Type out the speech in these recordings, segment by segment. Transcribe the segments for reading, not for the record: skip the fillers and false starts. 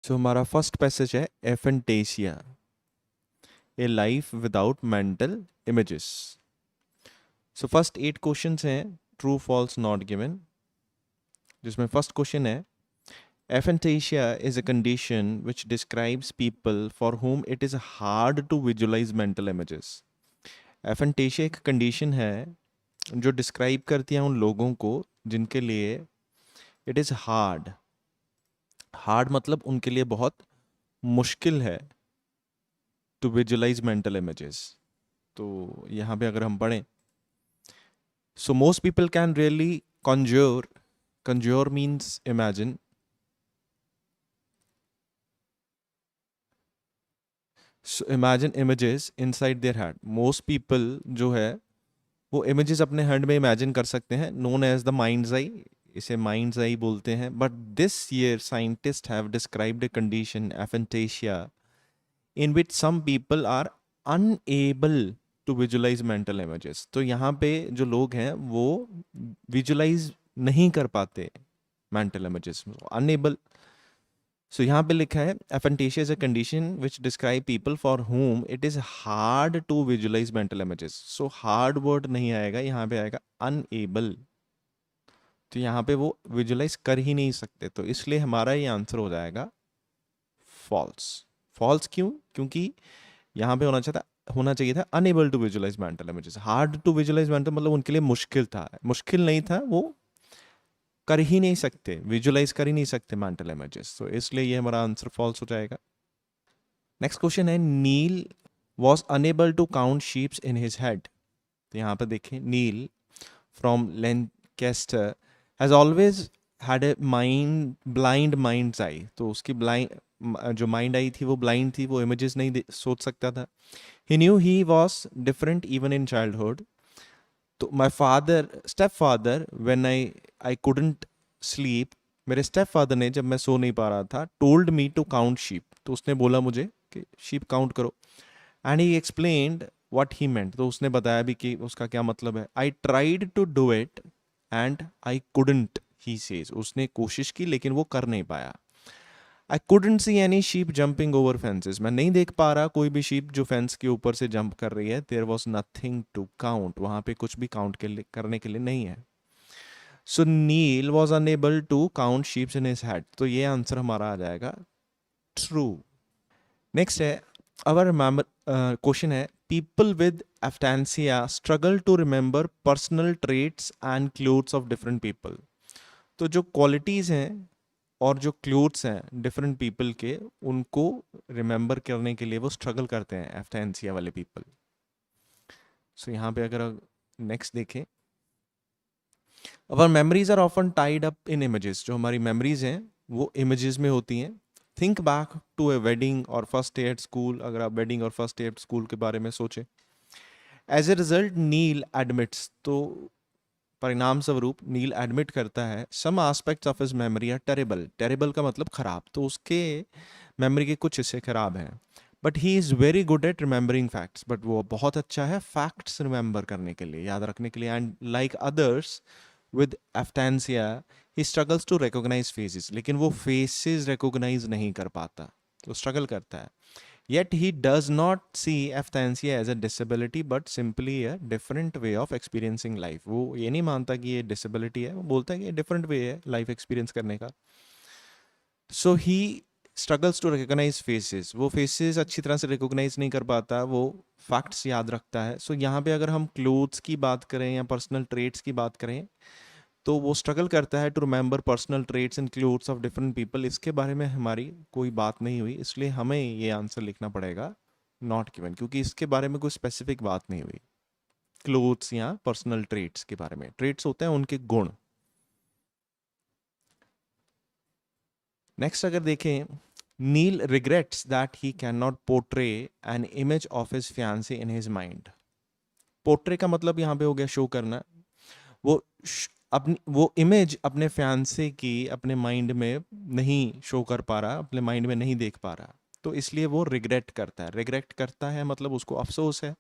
सो हमारा first passage है aphantasia, a life without mental images. So first 8 questions हैं, true false not given. जिसमें first question है, aphantasia is a condition which describes people for whom it is hard to visualise mental images. Aphantasia एक condition है जो describe करती है उन लोगों को जिनके लिए इट इज़ हार्ड, हार्ड मतलब उनके लिए बहुत मुश्किल है टू विजुलाइज मेंटल इमेजेस। तो यहाँ पे अगर हम पढ़ें, so most people can really conjure, conjure means imagine, so imagine images inside their head। most people जो है वो images अपने head में imagine कर सकते हैं, known as the mind's eye, इसे mind's eye बोलते हैं। but this year scientists have described a condition, aphantasia, in which some people are unable to visualize mental images। तो यहाँ पे जो लोग हैं वो visualize नहीं कर पाते mental images, unable। सो यहाँ पे लिखा है aphantasia is a condition which describe people for whom it is hard to visualise mental images. So hard word नहीं आएगा, यहाँ पे आएगा अनएबल। तो यहाँ पे वो विजुलाइज कर ही नहीं सकते, तो इसलिए हमारा ये आंसर हो जाएगा फॉल्स। फॉल्स क्यों? क्योंकि यहाँ पे होना चाहिए था unable to visualise mental images. Hard to visualise mental मतलब उनके लिए मुश्किल था, मुश्किल नहीं था, वो कर ही नहीं सकते, विजुलाइज कर ही नहीं सकते मेंटल इमेजेस। तो इसलिए ये हमारा आंसर फॉल्स हो जाएगा। नेक्स्ट क्वेश्चन है, Neil was unable to count sheeps in his head. तो यहाँ पर देखें, Neil from Lancaster has always had a mind blind mind's eye. तो उसकी ब्लाइंड जो माइंड आई थी वो ब्लाइंड थी, वो इमेजेस नहीं सोच सकता था। He knew he was different even in childhood. तो my father stepfather when I couldn't sleep, मेरे स्टेप फादर ने जब मैं सो नहीं पा रहा था, told me to count sheep, तो उसने बोला मुझे कि शीप काउंट करो। And he explained what he meant, तो उसने बताया भी कि उसका क्या मतलब है। I tried to do it and I couldn't, he says, उसने कोशिश की लेकिन वो कर नहीं पाया। I couldn't see any sheep jumping over fences, मैं नहीं देख पा रहा कोई भी शीप जो फेंस के ऊपर से जंप कर रही है। There was nothing to count, वहां पे कुछ भी काउंट करने के लिए नहीं है। So Neil was unable to count sheeps in his head, तो ये आंसर हमारा आ जाएगा ट्रू। नेक्स्ट है, अवर क्वेश्चन है, people with aphantasia struggle to remember personal traits and clothes of different people. तो जो क्वालिटीज़ हैं और जो क्लोथ्स हैं डिफरेंट पीपल के, उनको रिमेंबर करने के लिए वो स्ट्रगल करते हैं, एफ्टेंसिया वाले पीपल। सो यहाँ पे अगर नेक्स्ट देखें, our memories are often tied up in images. जो हमारी मेमोरीज हैं वो इमेजेस में होती हैं। Think back to a wedding or first day at school, अगर आप wedding or first day at school के बारे में सोचें। As a result Neil admits, तो परिणाम स्वरूप नील एडमिट करता है, some aspects of his memory are terrible. Terrible का मतलब खराब, तो उसके मेमोरी के कुछ हिस्से खराब हैं। But he is very good at remembering facts, but वो बहुत अच्छा है फैक्ट्स रिमेंबर करने के लिए, याद रखने के लिए। And like others with aphantasia he struggles to recognise faces, लेकिन वो फेसेस रिकॉग्नाइज नहीं कर पाता, वो स्ट्रगल करता है। Yet he does not see aphasia as a disability but simply a different way of experiencing life। वो ये नहीं मानता कि ये disability है, वो बोलता है कि ये different way है life experience करने का। So he struggles to recognize faces, वो faces अच्छी तरह से recognize नहीं कर पाता, वो facts याद रखता है। So यहाँ पे अगर हम clothes की बात करें या personal traits की बात करें, तो वो स्ट्रगल करता है to remember personal traits and clothes of different people. इसके बारे में हमारी कोई बात नहीं हुई, इसलिए हमें ये आंसर लिखना पड़ेगा नॉट गिवन, क्योंकि इसके बारे में कोई स्पेसिफिक बात नहीं हुई क्लोथ्स या पर्सनल ट्रेट्स के बारे में। ट्रेट्स होते हैं उनके गुण। नेक्स्ट अगर देखें, Neil regrets that he cannot portray an image of his fiancee in his mind. Portray का मतलब यहाँ पे हो गया शो करना। वो अपनी वो इमेज अपने फियांसे की अपने माइंड में नहीं शो कर पा रहा, अपने माइंड में नहीं देख पा रहा, तो इसलिए वो रिग्रेट करता है। रिग्रेट करता है मतलब उसको अफसोस है।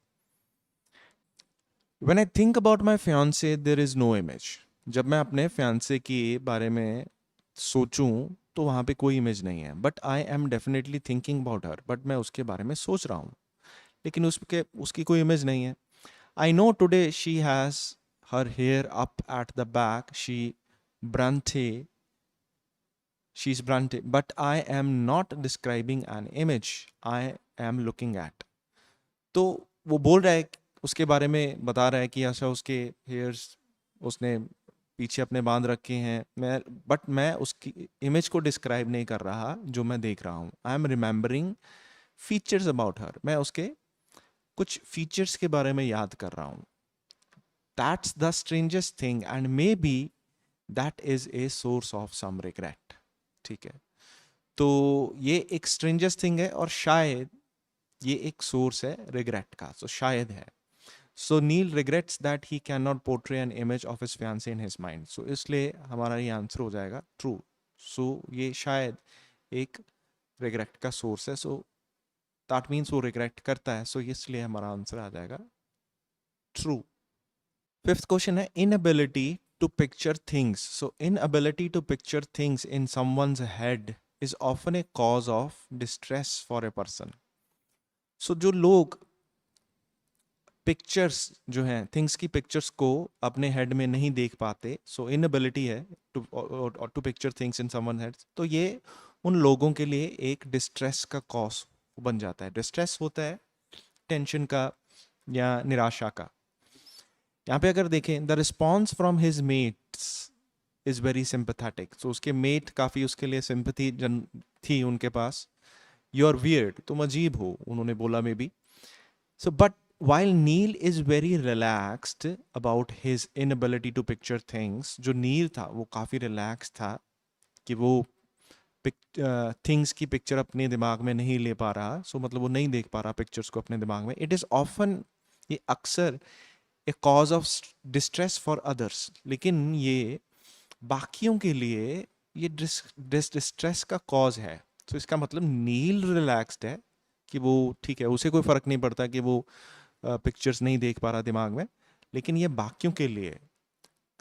When I think about my fiancee there is no image. जब मैं अपने फियांसे के बारे में सोचूं तो वहाँ पे कोई इमेज नहीं है, but I am definitely thinking about her, but मैं उसके बारे में सोच रहा हूँ, लेकिन उसकी कोई इमेज नहीं है. I know today she has her hair up at the back, brunette she's Bronte, but I am not describing an image. I am looking at. तो वो बोल रहा है, उसके बारे में बता रहा है कि अच्छा उसके हेयर्स उसने पीछे अपने बांध रखे हैं, मैं उसकी इमेज को डिस्क्राइब नहीं कर रहा जो मैं देख रहा हूँ. I am remembering features about her, मैं उसके कुछ फीचर्स के बारे में याद कर रहा हूँ. That's the strangest thing and maybe that is a source of some regret. ठीक है, तो ये एक स्ट्रेंजेस्ट थिंग है और शायद ये एक सोर्स है रिग्रेट का, तो शायद है. So Neil regrets that he cannot portray an image of his fiancee in his mind. So इसलिए हमारा ये आंसर हो जाएगा ट्रू. सो ये शायद एक रिग्रेट का सोर्स है. सो दैट मीन्स वो रिग्रेट करता है, सो इसलिए हमारा आंसर आ जाएगा ट्रू. फिफ्थ क्वेश्चन है inability to picture things. So inability to picture things in someone's head is often a cause of distress for a person. So जो लोग पिक्चर्स जो हैं, थिंग्स की पिक्चर्स को अपने हेड में नहीं देख पाते, सो इनएबिलिटी है to picture things in someone head, तो ये उन लोगों के लिए एक डिस्ट्रेस का कॉज बन जाता है. डिस्ट्रेस होता है टेंशन का या निराशा का. यहाँ पे अगर देखें, the response from his mates is very sympathetic. So उसके मेट काफ़ी उसके लिए सिंपथी थी उनके पास. यू आर वियर्ड, तुम अजीब हो, उन्होंने बोला may be. So but while Neil is very relaxed about his inability to picture things, जो नील था वो काफ़ी रिलैक्स था कि वो थिंग्स की पिक्चर अपने दिमाग में नहीं ले पा रहा. सो मतलब वो नहीं देख पा रहा पिक्चर्स को अपने दिमाग में. इट इज़ ऑफन, ये अक्सर a cause of distress for others, लेकिन ये बाकियों के लिए ये डिस्ट्रेस का कॉज है. तो इसका मतलब नील रिलैक्स्ड है कि वो ठीक है, उसे कोई फ़र्क नहीं पड़ता कि वो पिक्चर्स नहीं देख पा रहा दिमाग में, लेकिन ये बाकियों के लिए.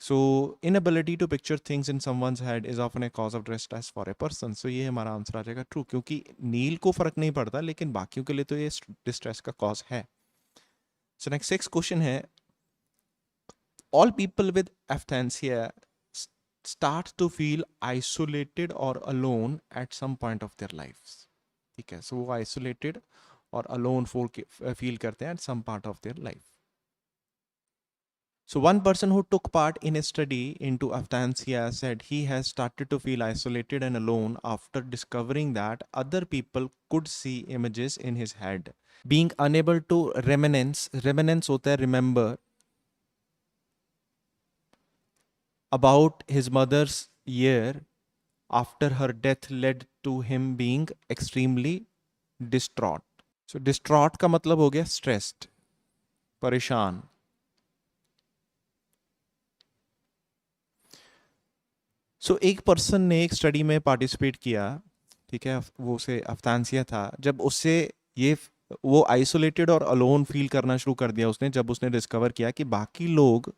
So inability to picture things in someone's head is often a cause of distress for a person. So ये हमारा आंसर आ जाएगा ट्रू, क्योंकि नील को फ़र्क नहीं पड़ता, लेकिन बाकियों के लिए तो ये डिस्ट्रेस का कॉज है. सो नेक्स्ट 6 क्वेश्चन है, all people with aphantasia start to feel isolated or alone at some point of their lives. ठीक है, सो वो isolated और alone feel करते हैं at some part of their life. So one person who took part in a study into aphantasia said he has started to feel isolated and alone after discovering that other people could see images in his head. Being unable to reminisce होता है remember, about his mother's year after her death led to him being extremely distraught. So distraught का मतलब हो गया stressed, परेशान. So एक person ने एक स्टडी में पार्टिसिपेट किया, ठीक है, वो उसे अफ्तांसिया था. जब उससे ये वो आइसोलेटेड और अलोन फील करना शुरू कर दिया उसने, जब उसने डिस्कवर किया कि बाकी लोग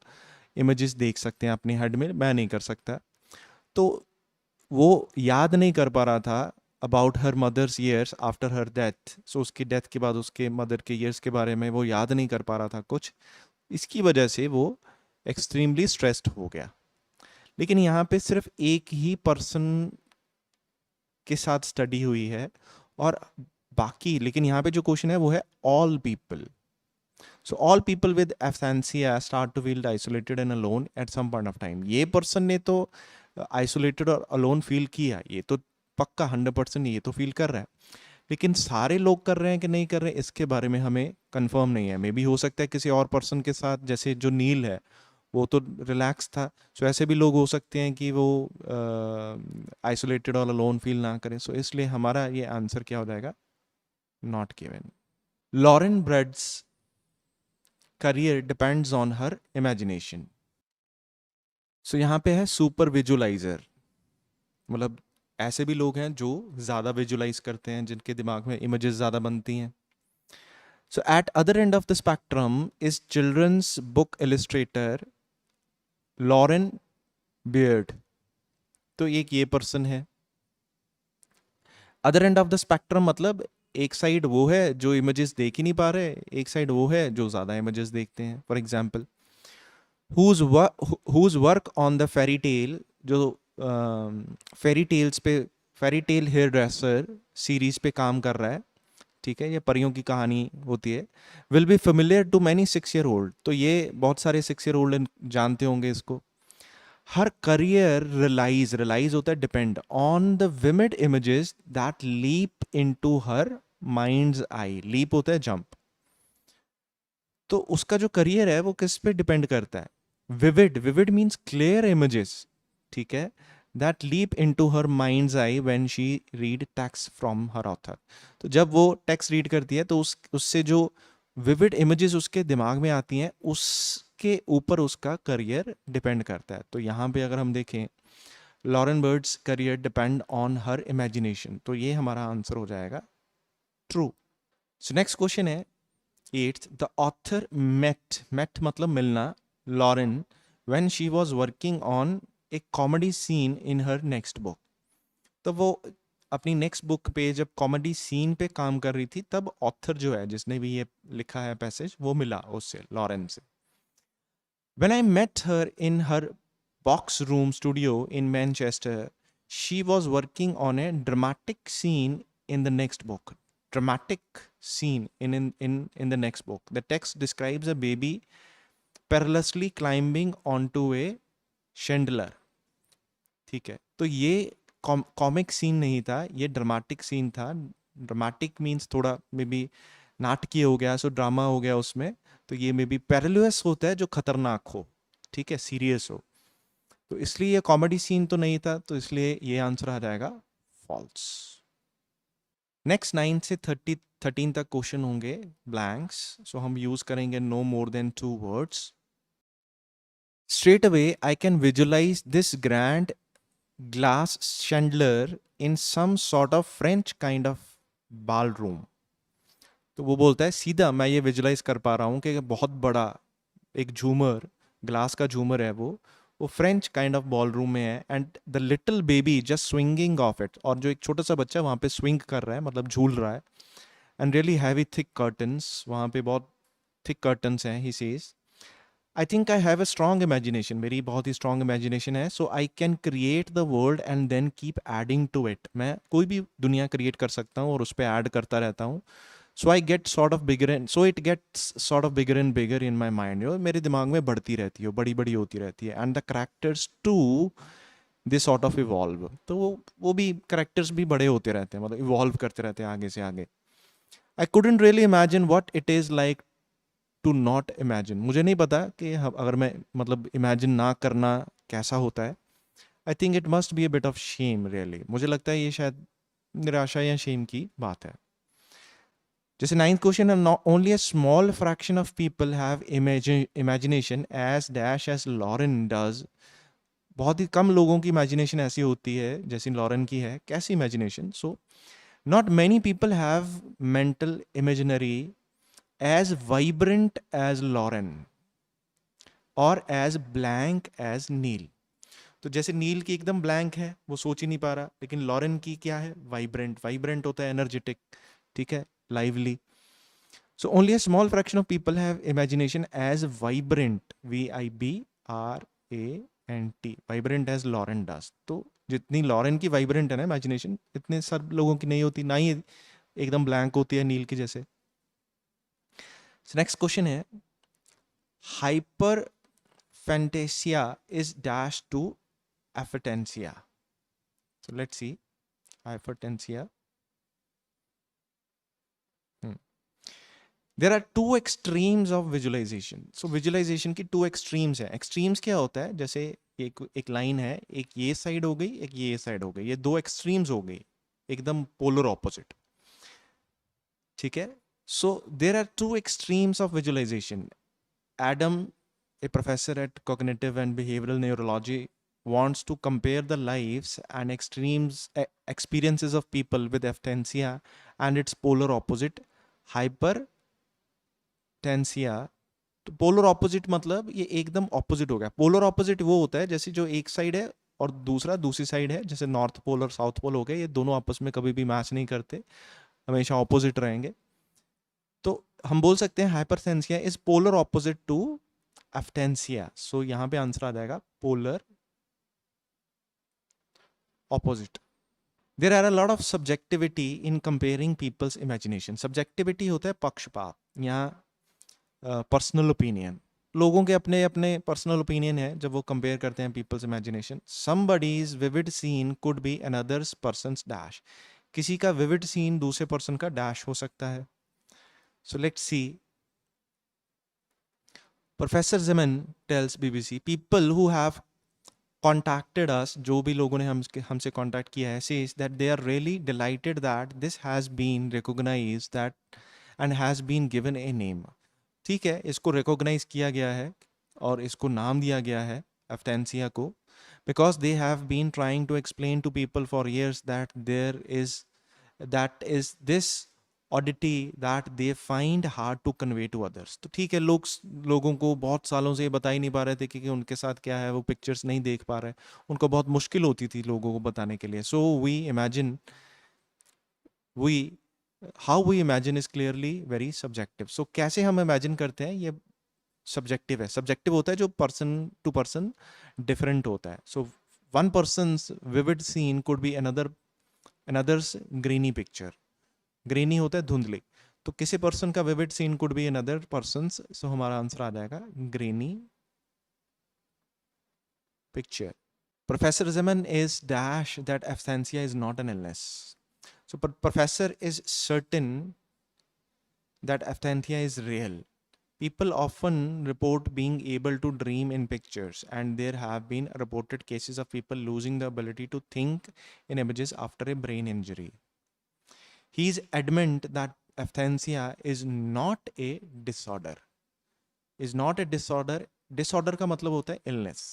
इमेजेस देख सकते हैं अपनी हेड में, मैं नहीं कर सकता. तो वो याद नहीं कर पा रहा था about her mother's years after her death. So उसकी डेथ के बाद उसके मदर के ईयर्स के बारे में वो याद नहीं कर पा रहा था कुछ. इसकी वजह से वो एक्सट्रीमली स्ट्रेस्ड हो गया. लेकिन यहाँ पे सिर्फ एक ही पर्सन के साथ स्टडी हुई है और बाकी, लेकिन यहाँ पे जो क्वेश्चन है वो है all people. So all people with aphantasia start to feel isolated and alone at some point of time. ये पर्सन ने तो आइसोलेटेड और अलोन फील किया, ये तो पक्का 100% ये तो फील कर रहा है, लेकिन सारे लोग कर रहे हैं कि नहीं कर रहे हैं इसके बारे में हमें कंफर्म नहीं है. मे बी हो सकता है किसी और पर्सन के साथ, जैसे जो नील है वो तो रिलैक्स था, सो ऐसे भी लोग हो सकते हैं कि वो आइसोलेटेड और अलोन फील ना करें. सो इसलिए हमारा ये आंसर क्या हो जाएगा, not given. Lauren Bird's career depends on her imagination. So यहाँ पे है सुपर विजुलाइजर, मतलब ऐसे भी लोग हैं जो ज़्यादा विजुलाइज करते हैं, जिनके दिमाग में इमेजेस ज़्यादा बनती हैं. So at other end of the spectrum is children's book illustrator Lauren Beard. तो एक ये पर्सन है other end of the spectrum मतलब एक साइड वो है जो इमेजेस देख ही नहीं पा रहे, एक साइड वो है जो ज़्यादा इमेजेस देखते हैं. For example, whose work on the fairy tale, जो फेरी टेल्स पे, fairy tale hairdresser series पे काम कर रहा है, ठीक है, ये परियों की कहानी होती है, will be familiar to many 6 year old. तो ये बहुत सारे 6 year old जानते होंगे इसको. हर करियर रिलाइज, रिलाइज होता है depend on the vivid images that leap into her mind's eye. Leap होता है जंप. तो उसका जो करियर है वो किस पे डिपेंड करता है? Vivid. Vivid means clear images, ठीक है, that leap into her mind's eye when she read text from her author. तो जब वो टेक्स्ट रीड करती है तो उससे जो विविड इमेजेस उसके दिमाग में आती हैं उसके ऊपर उसका करियर डिपेंड करता है. तो यहाँ पे अगर हम देखें, Lauren Bird's career depend on her imagination, तो ये हमारा आंसर हो जाएगा ट्रू. सो नेक्स्ट क्वेश्चन है 8th. The author met मतलब मिलना, Lauren when she was working on a comedy scene in her next book. तो वो अपनी नेक्स्ट बुक पे जब कॉमेडी सीन पे काम कर रही थी तब ऑथर जो है जिसने भी ये लिखा है पैसेज वो मिला उससे, लॉरेन से. When I met her in her box room studio in Manchester, she was working on a dramatic scene in the next book. Dramatic scene in the next book. The text describes a baby perilously climbing onto a chandelier. ठीक है, तो ये comic scene नहीं था, ये dramatic scene था. Dramatic means थोड़ा may be नाटकीय हो गया, सो ड्रामा हो गया उसमें. तो ये मे बी पेरिलस होता है जो खतरनाक हो, ठीक है, सीरियस हो. तो इसलिए ये कॉमेडी सीन तो नहीं था, तो इसलिए ये आंसर आ जाएगा फॉल्स. नेक्स्ट 9 से 13 तक क्वेश्चन होंगे ब्लैंक्स. सो हम यूज करेंगे no more than 2 words. Straight away I can visualise this grand glass chandelier in some sort of French kind of ballroom. तो वो बोलता है सीधा मैं ये विजुलाइज कर पा रहा हूँ कि बहुत बड़ा एक झूमर, ग्लास का झूमर है वो French kind of ball room में है, and the little baby just swinging of it. और जो एक छोटा सा बच्चा वहाँ पे स्विंग कर रहा है, मतलब झूल रहा है. And really heavy thick curtains, वहाँ पे बहुत थिक कर्टन्स हैं. He says I think I have a strong imagination, मेरी बहुत ही स्ट्रॉन्ग इमेजिनेशन है, so I can create the world and then keep adding to it. मैं कोई भी दुनिया क्रिएट कर सकता हूँ और उस पर ऐड करता रहता हूँ. So I get sort of bigger and so it gets sort of bigger and bigger in my mind. मेरे दिमाग में बढ़ती रहती है, बड़ी बड़ी होती रहती है. And the characters too this sort of evolve. तो वो भी करेक्टर्स भी बड़े होते रहते हैं, मतलब इवॉल्व करते रहते हैं आगे से आगे. I couldn't really imagine what it is like to not imagine. मुझे नहीं पता कि अगर मैं मतलब इमेजिन ना करना कैसा होता है. I think it must be a bit of shame really. मुझे लगता है ये शायद निराशा या शेम की बात है. जैसे 9th क्वेश्चन है, only a small fraction of people have imagination as dash as Lauren does. बहुत ही कम लोगों की इमेजिनेशन ऐसी होती है जैसी लॉरेन की है. कैसी imagination? So not many people have mental imaginary as vibrant as Lauren और as blank as नील. तो जैसे नील की एकदम ब्लैंक है, वो सोच ही नहीं पा रहा, लेकिन लॉरेन की क्या है? वाइब्रेंट. वाइब्रेंट होता है एनर्जेटिक, ठीक है, lively. So only a small fraction of people have imagination as vibrant, VIBRANT, vibrant as Lauren does. तो जितनी लॉरेन की वाइब्रेंट है ना इमेजिनेशन, इतने सब लोगों की नहीं होती, ना ही एकदम ब्लैंक होती है नील की जैसे. नेक्स्ट क्वेश्चन है, hyperphantasia is dash to aphantasia. So let's see hyperphantasia. There are two extremes of visualisation. So visualisation की टू एक्सट्रीम्स है. एक्सट्रीम्स क्या होता है? जैसे एक लाइन है, एक ये साइड हो गई, एक ये साइड हो गई, ये दो एक्सट्रीम्स हो गई, एकदम पोलर ऑपोजिट, ठीक है. So there are two extremes of visualization. Adam, a professor at cognitive and behavioral neurology, wants to compare the lives and experiences of people with aphantasia and its polar opposite, hypertensia. तो polar opposite मतलब ये एकदम opposite हो गया. Polar opposite वो होता है जैसे जो एक साइड है और दूसरी साइड है, जैसे नॉर्थ पोल और साउथ पोल हो गए, ये दोनों आपस में कभी भी मैच नहीं करते, हमेशा ऑपोजिट रहेंगे। तो हम बोल सकते हैं hyperphantasia is polar opposite to aphantasia. So यहाँ पे आंसर आ जाएगा polar opposite. There are a lot of subjectivity in comparing people's imagination. Subjectivity होता है पक्षपात या पर्सनल ओपिनियन। लोगों के अपने अपने पर्सनल ओपिनियन है जब वो कंपेयर करते हैं people's imagination. Somebody's vivid scene could be another's person's dash. किसी का विविड सीन दूसरे पर्सन का डैश हो सकता है। So let's see. Professor Zeman tells BBC people who have contacted us, जो भी लोगों ने हमसे कांटेक्ट किया है, says that they are really delighted that this has been recognized that and has been given a name। ठीक है, इसको रिकॉग्नाइज किया गया है और इसको नाम दिया गया है एफ्टेंसिया को, because they have been trying to explain to people for years that is this oddity that they find hard to convey to others. तो ठीक है, लोगों को बहुत सालों से ये बता ही नहीं पा रहे थे कि उनके साथ क्या है, वो पिक्चर्स नहीं देख पा रहे, उनको बहुत मुश्किल होती थी लोगों को बताने के लिए। So we how we imagine is clearly very subjective. So कैसे हम इमेजिन करते हैं ये सब्जेक्टिव है। सब्जेक्टिव होता है जो पर्सन टू पर्सन डिफरेंट होता है। So one person's vivid scene could be another's grainy picture. Grainy होता है धुंधली, तो किसी पर्सन का vivid scene could be another person's. So हमारा आंसर आ जाएगा grainy picture. Professor Zeman is dash that aphantasia is not an illness. So professor is certain that aphantasia is real. People often report being able to dream in pictures, and there have been reported cases of people losing the ability to think in images after a brain injury. He is adamant that aphantasia is not a disorder. Is not a disorder. Disorder का मतलब होता है illness.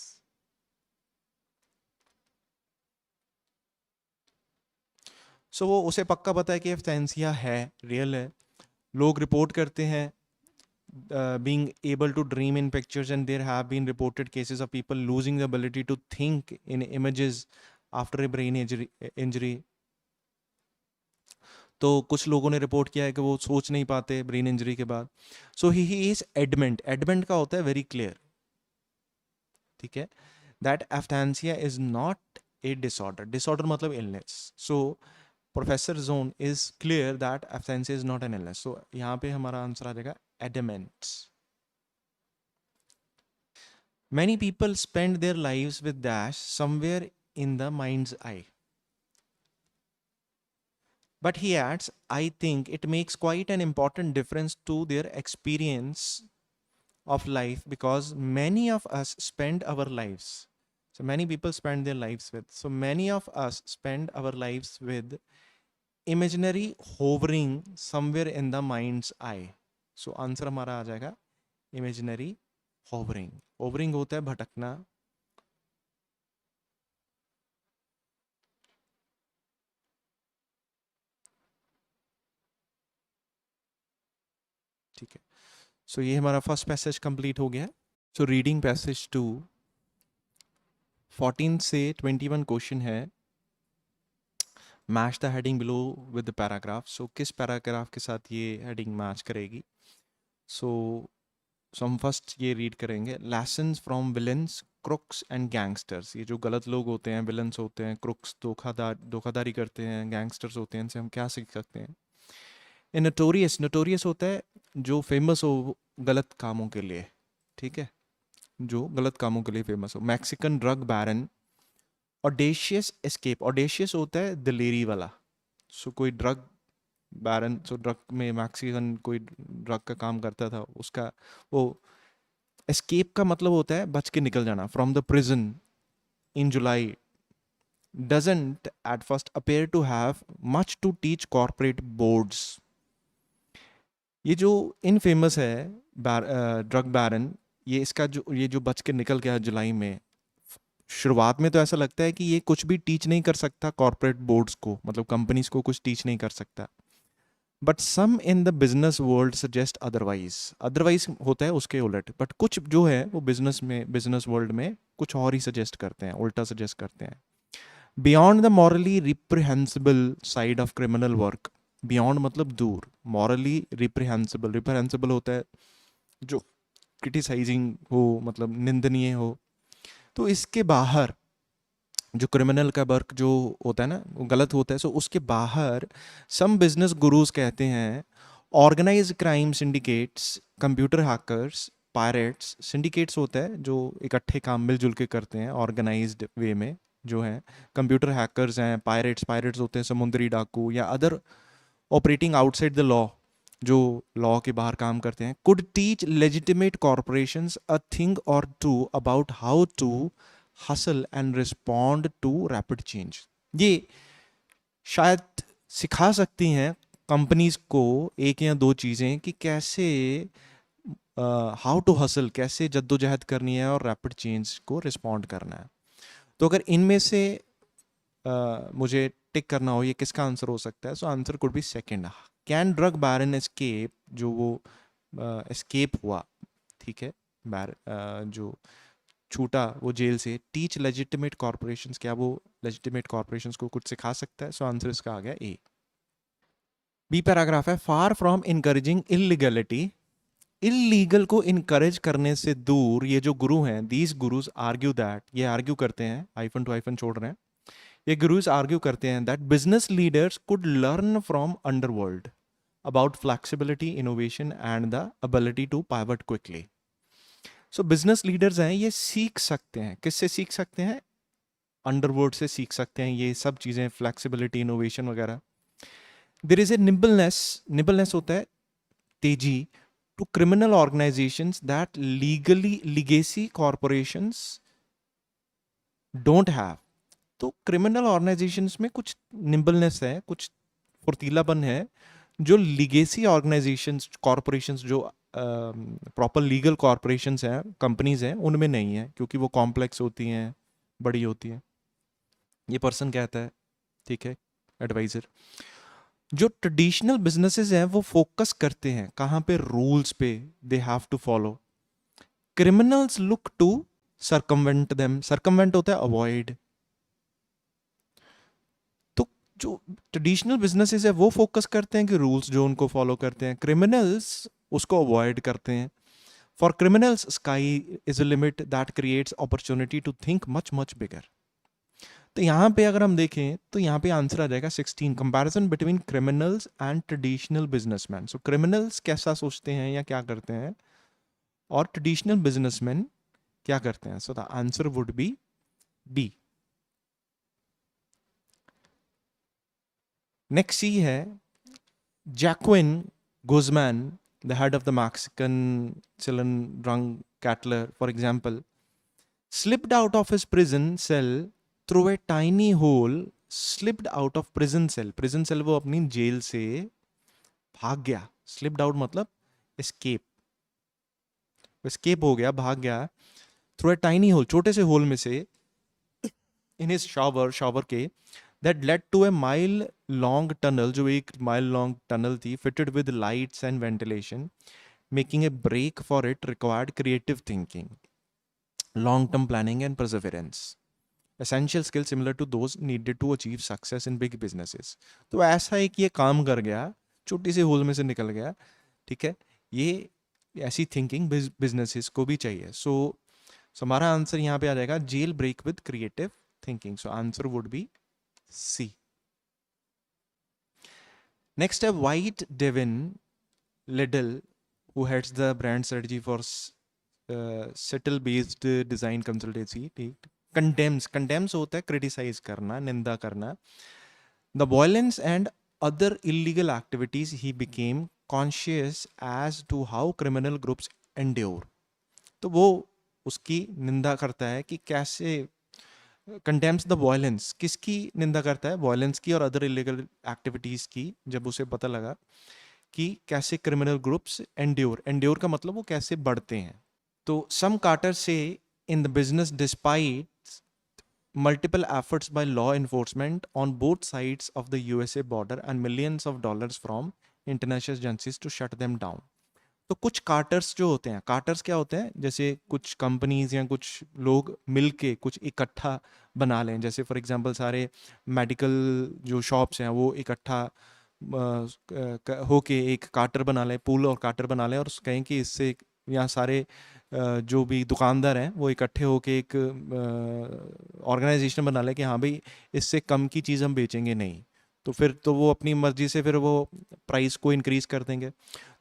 सो वो उसे पक्का पता है कि एफ्थेंसिया है, रियल है। लोग रिपोर्ट करते हैं being able to dream in pictures, and there have been reported cases of people losing the ability to think in images after a brain injury। तो कुछ लोगों ने रिपोर्ट किया है कि वो सोच नहीं पाते ब्रेन इंजरी के बाद। So he is adamant. Adamant का होता है वेरी क्लियर, ठीक है, that aphantasia is not a disorder. Disorder मतलब illness. So professor Zeman is clear that aphantasia is not an illness. So यहाँ पे हमारा आंसर आ जाएगा adamant. Many people spend their lives with dash somewhere in the mind's eye. But he adds, I think it makes quite an important difference to their experience of life, because many of us spend our lives. So many people spend their lives with. So many of us spend our lives with imaginary hovering somewhere in the mind's eye. So answer हमारा आ जाएगा imaginary hovering। hovering होता है भटकना। ठीक है, सो ये हमारा फर्स्ट पैसेज कंप्लीट हो गया है। सो रीडिंग पैसेज 2, 14 से 21 क्वेश्चन है। Match the heading below with the paragraph. So किस पैराग्राफ के साथ ये हेडिंग मैच करेगी। सो हम फर्स्ट ये रीड करेंगे, lessons from villains, crooks and gangsters. ये जो गलत लोग होते हैं, विलन्स होते हैं, क्रुक्स धोखाधड़ी करते हैं, गैंगस्टर्स होते हैं, इनसे हम क्या सीख सकते हैं। ए नोटोरियस, नोटोरियस होता है जो फेमस हो गलत कामों के लिए, ठीक है, जो गलत कामों के लिए फेमस हो। मैक्सिकन ड्रग बैरन, ऑडेशियस एस्केप। ऑडेशियस होता है दिलेरी वाला। सो कोई ड्रग बैरन, सो ड्रग में मैक्सिकन कोई ड्रग का काम करता था, उसका वो एस्केप का मतलब होता है बच के निकल जाना। From the prison in July doesn't at first appear to have much to teach corporate boards। ये जो इनफेमस है ड्रग बैरन, ये जो बच के निकल गया जुलाई में, शुरुआत में तो ऐसा लगता है कि ये कुछ भी टीच नहीं कर सकता कॉर्पोरेट बोर्ड्स को, मतलब कंपनीज को कुछ टीच नहीं कर सकता। But some in the business world suggest otherwise, otherwise होता है उसके उलट, बट कुछ जो है वो बिजनेस वर्ल्ड में कुछ और ही सजेस्ट करते हैं, उल्टा सजेस्ट करते हैं। Beyond the morally reprehensible side of criminal work, beyond मतलब दूर, मॉरली रिप्रिहेंसिबल, रिप्रिहेंसिबल होता है जो क्रिटिसाइजिंग हो, मतलब निंदनीय हो, तो इसके बाहर जो क्रिमिनल का वर्क जो होता है ना वो गलत होता है, सो उसके बाहर सम बिजनेस गुरुज कहते हैं organise crime syndicates, computer hackers, pirates, syndicates होता है जो इकट्ठे काम मिलजुल के करते हैं ऑर्गेनाइज्ड वे में जो है, कंप्यूटर हैकर्स हैं, पायरेट्स, पायरेट्स होते हैं समुद्री डाकू या other operating outside the law, जो लॉ के बाहर काम करते हैं, could teach legitimate corporations a thing or two about how to hustle and respond to rapid change. ये शायद सिखा सकती हैं कंपनीज को एक या दो चीज़ें कि कैसे हाउ टू हसल, कैसे जद्दोजहद करनी है और रैपिड चेंज को रिस्पॉन्ड करना है। तो अगर इनमें से मुझे टिक करना हो ये किसका आंसर हो सकता है, so answer could be second, can drug baron escape, जो वो एस्केप हुआ, ठीक है, जो छूटा वो जेल से, टीच लेजिटिमेट कॉरपोरेशंस, क्या वो लेजिटिमेट कॉरपोरेशंस को कुछ सिखा सकता है, सो आंसर इसका आ गया ए। बी पैराग्राफ है, far from encouraging illegality, illegal को इनकरेज करने से दूर ये जो गुरु हैं, दीज गुरुज आर्ग्यू दैट, ये आर्ग्यू करते हैं, हाइफन टू हाइफन छोड़ रहे हैं, ये गुरुज आर्ग्यू करते हैं that business leaders could learn from underworld about flexibility, innovation and the ability to pivot quickly. So business leaders हैं ये सीख सकते हैं, किससे सीख सकते हैं, अंडरवर्ल्ड से सीख सकते हैं ये सब चीज़ें, फ्लेक्सिबिलिटी, इनोवेशन वगैरह। देर इज ए निबलनेस, निबलनेस होता है तेजी, to criminal organisations that legally legacy corporations don't have. तो क्रिमिनल ऑर्गेनाइजेशंस में कुछ निम्बलनेस है, कुछ फुर्तीलापन है, जो लिगेसी ऑर्गेनाइजेशंस, कॉरपोरेशंस, जो प्रॉपर लीगल कॉरपोरेशंस हैं, कंपनीज हैं, उनमें नहीं है, क्योंकि वो कॉम्प्लेक्स होती हैं, बड़ी होती हैं। ये पर्सन कहता है, ठीक है, एडवाइजर। जो ट्रेडिशनल बिजनेसेस हैं वो फोकस करते हैं कहाँ पे, रूल्स पे, they have to follow. Criminals look to circumvent them, circumvent होता है अवॉइड। तो जो ट्रेडिशनल बिजनेसेस है वो फोकस करते हैं कि रूल्स जो उनको फॉलो करते हैं, क्रिमिनल्स उसको अवॉइड करते हैं। For criminals sky is a limit that creates opportunity to think much much bigger. तो यहाँ पे अगर हम देखें तो यहाँ पे आंसर आ जाएगा 16, comparison between criminals and traditional businessman. So criminals कैसा सोचते हैं या क्या करते हैं, और ट्रेडिशनल बिजनेसमैन क्या करते हैं, so the answer would be B. Next C है, Joaquin Guzman, the head of the Mexican Chilean drug cartel, for example, slipped out of his prison cell through a tiny hole, slipped out of prison cell, prison cell वो अपनी jail से भाग गया, slipped out मतलब escape, escape हो गया, भाग गया, through a tiny hole, छोटे से होल में से, in his shower, shower के, that led to a mile long tunnel, जो एक mile long tunnel थी, fitted with lights and ventilation. Making a break for it required creative thinking, long-term planning and perseverance, essential skills similar to those needed to achieve success in big businesses. तो ऐसा है कि ये काम कर गया, छोटी सी होल में से निकल गया, ठीक है, ये ऐसी थिंकिंग बिजनेसेस को भी चाहिए। सो हमारा आंसर यहाँ पे आ जाएगा jailbreak with creative thinking, so answer would be C. Next है वाइट Devin Liddell, who heads the brand strategy for settle based design consultancy, ठीक, condemns होता है क्रिटिसाइज करना, निंदा करना, the violence and other illegal activities, he became conscious as to how criminal groups endure। तो वो उसकी निंदा करता है कि कैसे, कंडेम्स द वायलेंस, किसकी निंदा करता है, वायलेंस की और अदर इलीगल एक्टिविटीज की, जब उसे पता लगा कि कैसे क्रिमिनल ग्रुप्स एंड्योर, एंड्योर का मतलब वो कैसे बढ़ते हैं। तो some cartels in the business despite multiple efforts by law enforcement on both sides of the USA border and millions of dollars from international agencies to shut them down. तो कुछ कार्टर्स जो होते हैं, कार्टर्स क्या होते हैं, जैसे कुछ कंपनीज या कुछ लोग मिलके कुछ इकट्ठा बना लें, जैसे फॉर एग्जांपल सारे मेडिकल जो शॉप्स हैं वो इकट्ठा होके एक कार्टर बना लें, पूल और कार्टर बना लें, और कहें कि इससे यहाँ सारे जो भी दुकानदार हैं वो इकट्ठे होके एक ऑर्गेनाइजेशन बना लें कि हाँ भाई इससे कम की चीज़ हम बेचेंगे नहीं। तो फिर तो वो अपनी मर्जी से फिर वो प्राइस को इंक्रीज कर देंगे।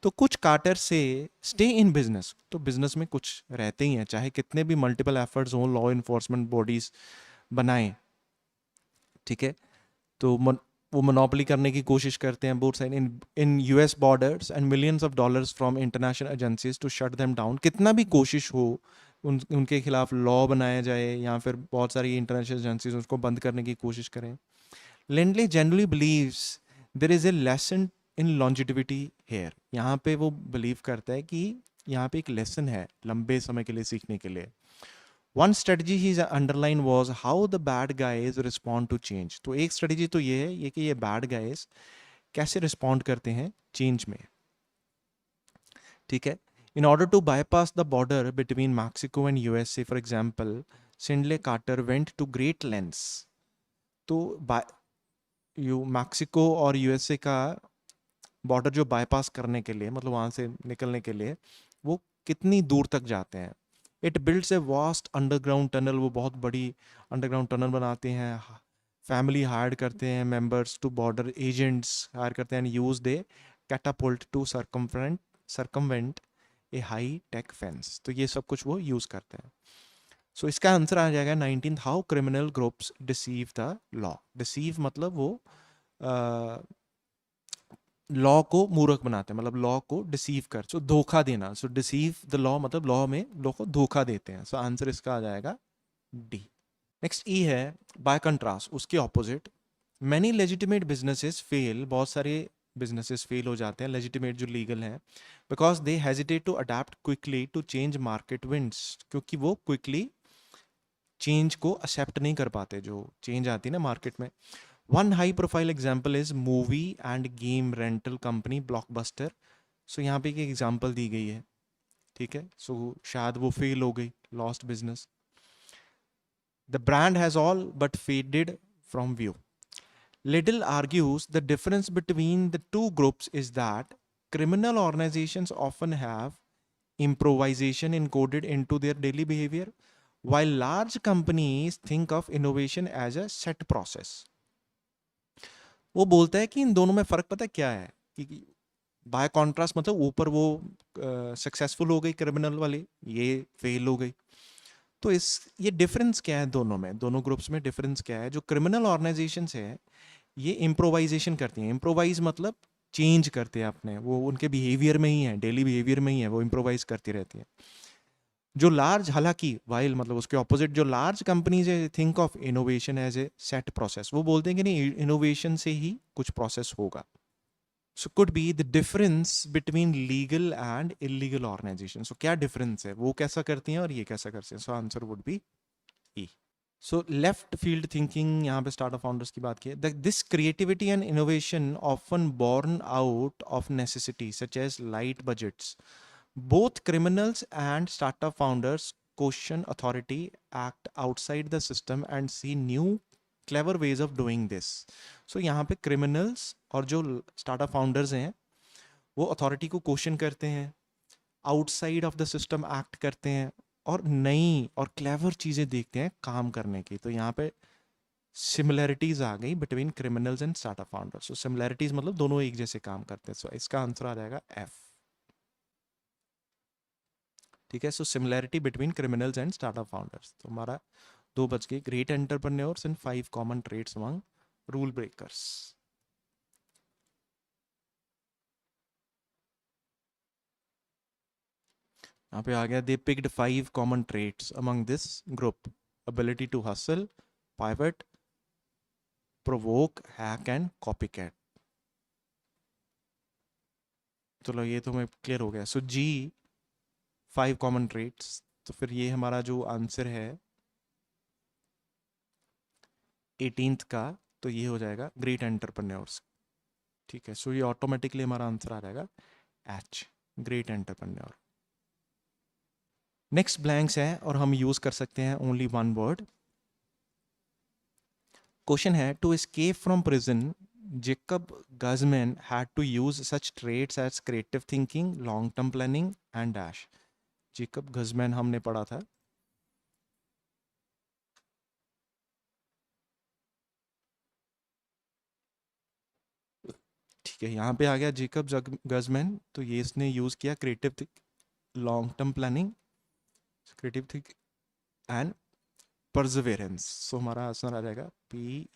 तो कुछ कार्टर से स्टे इन बिजनेस, तो बिजनेस में कुछ रहते ही हैं, चाहे कितने भी मल्टीपल एफर्ट्स हों, लॉ इन्फोर्समेंट बॉडीज बनाएं, ठीक है। तो वो मोनोपोली करने की कोशिश करते हैं both side in US borders and millions of dollars from international agencies to shut them down. कितना भी कोशिश हो उनके खिलाफ लॉ बनाया जाए या फिर बहुत सारी इंटरनेशनल एजेंसीज उसको बंद करने की कोशिश करें, Lindley generally believes there is a lesson in longevity here। यहाँ पे वो बिलीव करता है कि यहाँ पे एक लेसन है लंबे समय के लिए सीखने के लिए। One strategy he underlined was how the bad guys respond to change। तो एक स्ट्रेटजी तो ये है ये कि ये बैड गाइज कैसे रिस्पॉन्ड करते हैं चेंज में, ठीक है। In order to bypass the border between Mexico and USA, for example, Sindley Carter went to great lengths। तो मैक्सिको और यूएसए का बॉर्डर जो बाईपास करने के लिए, मतलब वहाँ से निकलने के लिए वो कितनी दूर तक जाते हैं। It builds A vast underground tunnel, वो बहुत बड़ी अंडरग्राउंड टनल बनाते हैं। फैमिली हायर करते हैं, members to border agents hire करते हैं, use they catapult to circumvent a high tech fence. तो ये सब कुछ वो यूज करते हैं। सो इसका आंसर आ जाएगा 19th, how criminal groups deceive the law. Deceive मतलब वो लॉ को मूर्ख बनाते हैं, मतलब लॉ को डिसीव कर, सो धोखा देना। सो डिसीव द लॉ मतलब लॉ में लॉ को धोखा देते हैं। सो आंसर इसका आ जाएगा डी। नेक्स्ट ई है बाय कंट्रास्ट, उसके opposite. Many legitimate businesses fail, बहुत सारे बिजनेसेस फेल हो जाते हैं लेजिटिमेट जो लीगल हैं, because they hesitate to adapt quickly to change market winds. क्योंकि वो क्विकली चेंज को एक्सेप्ट नहीं कर पाते, जो चेंज आती है ना मार्केट में। One high profile example is movie and game rental company Blockbuster. So यहाँ पे एक एग्जाम्पल दी गई है, ठीक है। सो शायद वो फेल हो गई, lost business. The brand has all but faded from view. Little argues the difference between the two groups is that criminal organizations often have improvisation encoded into their daily behavior, while large companies think of innovation as a set process। वो बोलता है कि इन दोनों में फ़र्क पता है क्या है, कि बाय कॉन्ट्रास्ट मतलब ऊपर वो सक्सेसफुल हो गई क्रिमिनल वाली, ये फेल हो गई। तो इस ये डिफरेंस क्या है दोनों में, दोनों ग्रुप्स में डिफरेंस क्या है। जो क्रिमिनल ऑर्गेनाइजेशंस है ये इम्प्रोवाइजेशन करती हैं। इम्प्रोवाइज मतलब चेंज करते हैं अपने, वो उनके बिहेवियर में ही है, डेली बिहेवियर में ही है, वो इम्प्रोवाइज करती रहती है। जो लार्ज, हालांकि वाइल मतलब उसके ऑपोजिट जो लार्ज कंपनीज है think of innovation as a set process. वो बोलते हैं कि नहीं इनोवेशन से ही कुछ प्रोसेस होगा। So could be the difference between legal and illegal organisation. So क्या डिफरेंस है, वो कैसा करती हैं और ये कैसा करते हैं। So answer would be E. So left field thinking, यहाँ पे स्टार्टअप फाउंडर्स की बात की है। This creativity and innovation often born out of necessity such as light budgets. Both criminals and startup founders question authority, act outside the system, and see new clever ways of doing this। So यहाँ पे criminals और जो startup founders हैं वो authority को question करते हैं, outside of the system act करते हैं और नई और क्लेवर चीज़ें देखते हैं काम करने की। तो यहाँ पे सिमिलैरिटीज आ गई between criminals and startup founders. So similarities मतलब दोनों एक जैसे काम करते हैं। सो इसका आंसर आ जाएगा एफ, ठीक है। So similarity between criminals and startup founders. तो हमारा 2 बच गए। Great entrepreneurs and 5 common traits among rule breakers. यहाँ पे आ गया they picked 5 common traits among this group: ability to hustle, pivot, provoke, hack and copycat. चलो ये तो मैं क्लियर हो गया। सो जी 5 कॉमन ट्रेड्स, तो फिर ये हमारा जो आंसर है 18th का, तो ये हो जाएगा ग्रेट एंटरप्रेन्योर्स। ठीक है, सो ये ऑटोमेटिकली हमारा आंसर आ जाएगा H, great entrepreneur. Next blanks है और हम यूज कर सकते हैं ओनली वन वर्ड। क्वेश्चन है, to escape from prison Jacob Guzman had to use such traits as creative thinking, long term planning and dash. Jacob Guzman हमने पढ़ा था। ठीक है, यहाँ पे आ गया जेकब गजमैन, तो ये इसने यूज किया creative, long term planning, creative think and perseverance. So हमारा आंसर आ जाएगा PERSEVERANC,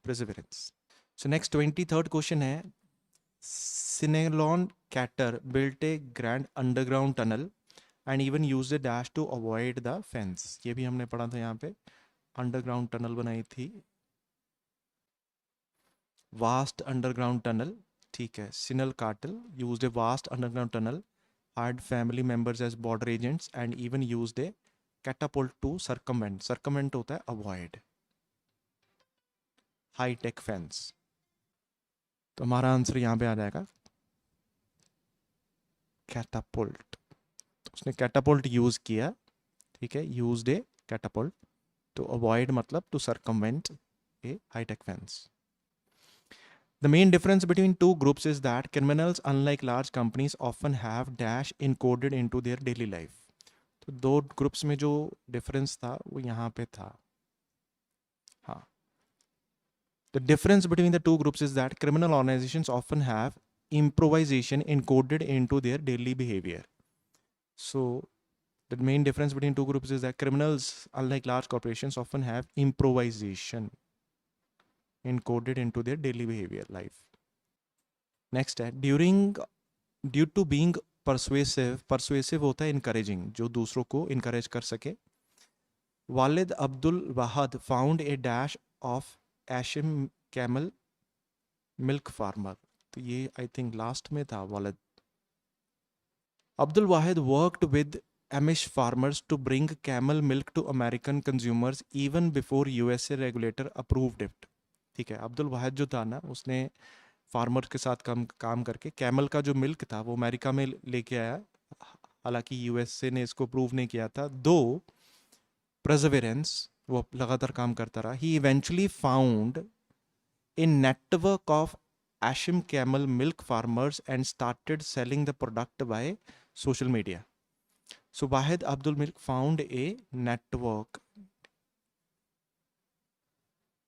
perseverance. So next 23rd question है, Sinelon Catter built a grand underground tunnel and even used a dash to avoid the fence। ये भी हमने पढ़ा था, यहाँ पे अंडरग्राउंड टनल बनाई थी, वास्ट अंडरग्राउंड टनल। ठीक है, Sinaloa cartel used a vast underground tunnel, had family members as border agents and even used a catapult to circumvent, circumvent होता है avoid, high tech fence। तो हमारा आंसर यहाँ पे आ जाएगा catapult। तो उसने catapult यूज किया, ठीक है, used a catapult to avoid मतलब to circumvent a high tech fence। The main difference between two groups is that criminals, unlike large companies, often have dash encoded into their daily life। तो दो groups में जो difference था वो यहाँ पे था। हाँ, the difference between the two groups is that criminal organizations often have improvisation encoded into their daily behavior। So the main difference between two groups is that criminals, unlike large corporations, often have improvisation encoded into their daily behavior life। Next है, due to being persuasive, persuasive होता है encouraging, जो दूसरों को encourage कर सके। Walid Abdul Wahad found a dash of एशिम camel milk farmer. तो ये आई थिंक लास्ट में था Walid. Abdul Wahid worked with Amish farmers to bring camel milk to American consumers even before USA regulator approved it. ठीक है, अब्दुल वाहिद जो था ना, उसने फार्मर के साथ काम करके कैमल का जो मिल्क था वो अमेरिका में लेके आया, हालांकि यूएसए ने इसको प्रूव नहीं किया था। दो परसेवरेंस, वो लगातार काम करता रहा। He eventually found a network of एशिम camel milk farmers and started selling the product by social media. So Wahid Abdul milk found a network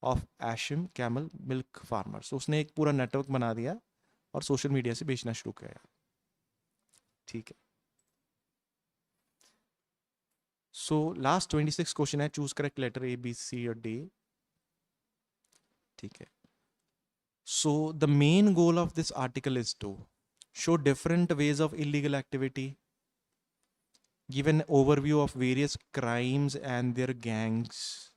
of एशिम कैमल मिल्क फार्मर्स। उसने एक पूरा नेटवर्क बना दिया और सोशल मीडिया से बेचना शुरू किया। ठीक है, सो लास्ट 26 क्वेश्चन है, choose correct letter A, B, C और डी। ठीक है, so the main goal of this article is to show different ways of illegal activity, give an overview of various crimes and their gangs,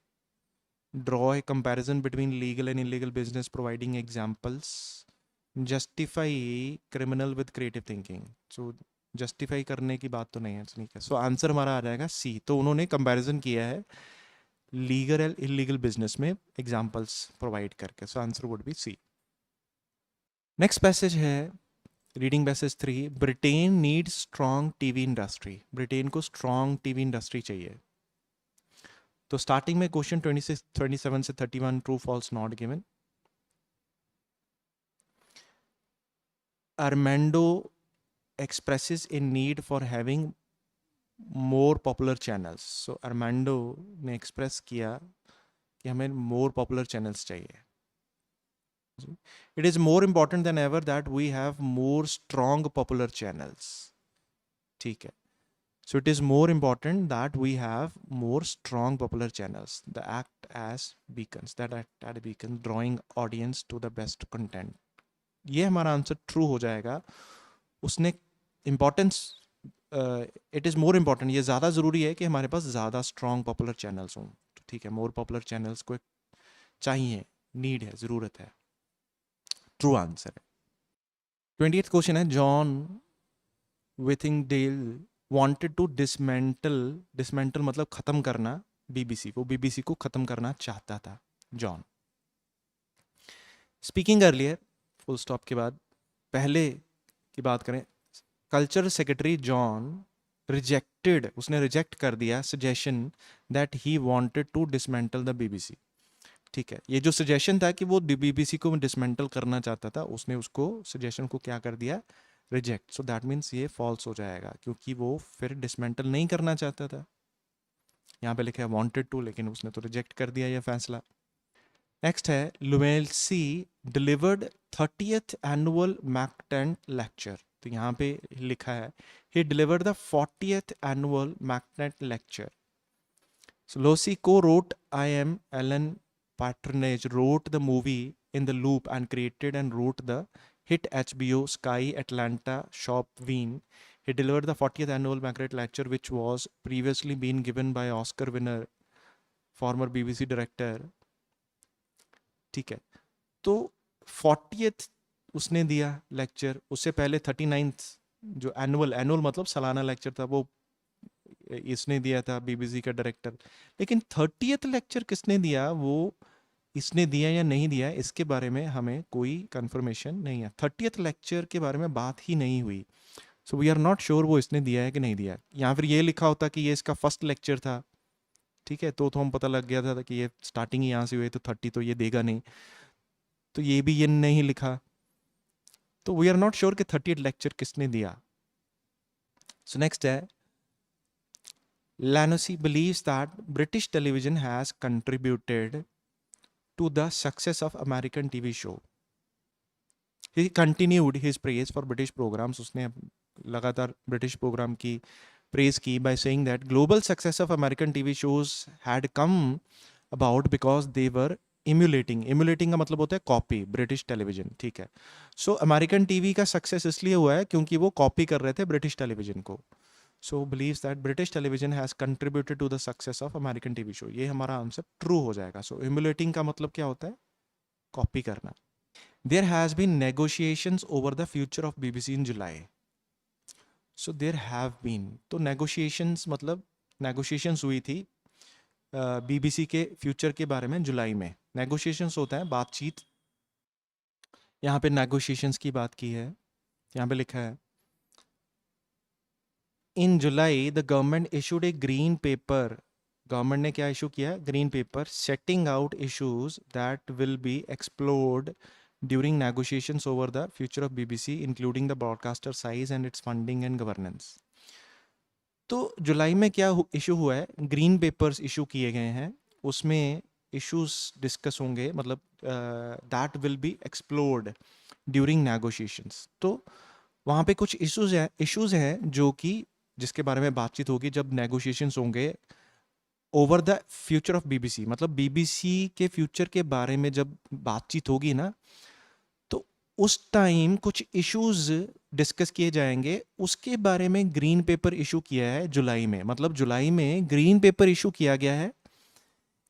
draw a comparison between legal and illegal business providing examples, justify criminal with creative thinking। so justify करने की बात तो नहीं है, ठीक है। So answer हमारा आ जाएगा सी। तो उन्होंने कंपैरिजन किया है लीगल एंड इलीगल बिजनेस में एग्जांपल्स प्रोवाइड करके। So answer would be C. Next passage है reading passage 3, Britain needs strong TV industry. Britain को स्ट्रॉन्ग टीवी इंडस्ट्री चाहिए। तो स्टार्टिंग में क्वेश्चन 26, 27 से 31 true false not given. Armando expresses in need for having more popular channels. So Armando ने express किया कि हमें मोर पॉपुलर चैनल्स चाहिए। It is more important then ever that we have more strong popular channels. ठीक है, so it is more important that we have more strong popular channels that act as beacons, drawing audience to the best content। ये हमारा answer true हो जाएगा। उसने importance, it is more important, ये ज़्यादा ज़रूरी है कि हमारे पास ज़्यादा स्ट्रॉन्ग पॉपुलर चैनल्स हों। ठीक है, मोर पॉपुलर चैनल्स को चाहिए, नीड है, ज़रूरत है। ट्रू आंसर है। 28th क्वेश्चन है, जॉन विथिंगडेल wanted to dismantle मतलब ख़त्म करना बीबीसी, वो बीबीसी को ख़त्म करना चाहता था John. Speaking earlier, full stop के बाद पहले की बात करें, कल्चरल सेक्रेटरी जॉन रिजेक्टेड, उसने रिजेक्ट कर दिया suggestion that he wanted to dismantle the BBC. ठीक है, ये जो सजेशन था कि वो बीबीसी को डिसमेंटल करना चाहता था, उसने उसको सजेशन को क्या कर दिया, रिजेक्ट। सो दैट मीन्स ये फॉल्स हो जाएगा, क्योंकि वो फिर डिसमेंटल नहीं करना चाहता था। यहाँ पे लिखा है वांटेड टू, लेकिन उसने तो रिजेक्ट कर दिया ये फैसला। नेक्स्ट है लुमेल्सी delivered 30th annual MacTaggart lecture. तो यहाँ पे लिखा है he delivered the 40th annual MacTaggart lecture. So Lucy co-wrote I Am Ellen Patronage wrote the movie in the loop and created and wrote the hit HBO Sky Atlanta Shop Ween. He delivered the 40th annual Macret lecture, which was previously been given by Oscar winner former BBC director. ठीक है, तो 40th उसने दिया lecture, उससे पहले 39th जो annual मतलब सालाना लेक्चर था वो इसने दिया था बीबीसी का डायरेक्टर। लेकिन 30th लेक्चर किसने दिया, वो इसने दिया या नहीं दिया, इसके बारे में हमें कोई कंफर्मेशन नहीं है। 30th लेक्चर के बारे में बात ही नहीं हुई। So we are not sure वो इसने दिया है कि नहीं दिया। यहाँ फिर ये लिखा होता कि ये इसका फर्स्ट लेक्चर था, ठीक है, तो हम पता लग गया था कि ये स्टार्टिंग ही यहाँ से हुई, तो 30 तो ये देगा नहीं, तो ये भी ये नहीं लिखा, तो वी आर नॉट श्योर कि 30th लेक्चर किसने दिया। सो नेक्स्ट है Lanusi believes that British television has contributed to the success of American TV show. He continued his praise for British programs. उसने लगातार British program की praise की by saying that global success of American TV shows had come about because they were emulating का मतलब होता है copy, British television. ठीक है, सो अमेरिकन टीवी का सक्सेस इसलिए हुआ है क्योंकि वो कॉपी कर रहे थे ब्रिटिश टेलीविजन को। सो believes that British television has contributed to the success of American TV show. ये हमारा आंसर ट्रू हो जाएगा। सो emulating का मतलब क्या होता है, कॉपी करना। There has been negotiations over the future of BBC in July. So there have been, तो negotiations मतलब negotiations हुई थी बीबीसी के फ्यूचर के बारे में जुलाई में। negotiations होता है बातचीत, यहाँ पे negotiations की बात की है। यहाँ पे लिखा है in July the government issued a green paper, government ने क्या इशू किया, green paper, setting out issues that will be explored during negotiations over the future of BBC including the broadcaster size and its funding and governance. तो जुलाई में क्या issue हुआ है, green papers issue किए गए हैं, उसमें इश्यूज डिस्कस होंगे, मतलब that will be explored during negotiations. तो वहाँ पे कुछ इश्यूज हैं जो कि जिसके बारे में बातचीत होगी जब नेगोशिएशंस होंगे over the future of BBC, मतलब बीबीसी के फ्यूचर के बारे में जब बातचीत होगी ना, तो उस टाइम कुछ इश्यूज डिस्कस किए जाएंगे। उसके बारे में ग्रीन पेपर इशू किया है जुलाई में, मतलब जुलाई में ग्रीन पेपर इशू किया गया है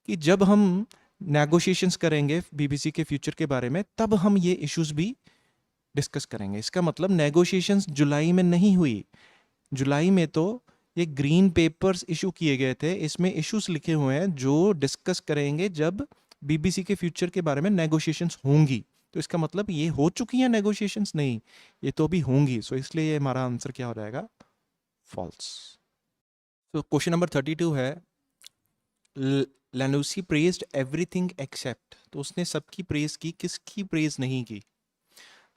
कि जब हम नेगोशिएशंस करेंगे बीबीसी के फ्यूचर के बारे में तब हम ये इश्यूज भी डिस्कस करेंगे। इसका मतलब नेगोशिएशंस जुलाई में नहीं हुई, जुलाई में तो ये ग्रीन पेपर्स इशू किए गए थे, इसमें इश्यूज लिखे हुए हैं जो डिस्कस करेंगे जब बीबीसी के फ्यूचर के बारे में नेगोशिएशंस होंगी। तो इसका मतलब ये हो चुकी हैं नेगोशिएशंस, नहीं, ये तो अभी होंगी। सो इसलिए ये हमारा आंसर क्या हो जाएगा, फॉल्स। तो क्वेश्चन नंबर 32 है लैनुसी प्रेज्ड एवरीथिंग एक्सेप्ट, तो उसने सबकी प्रेज की, किसकी प्रेज नहीं की।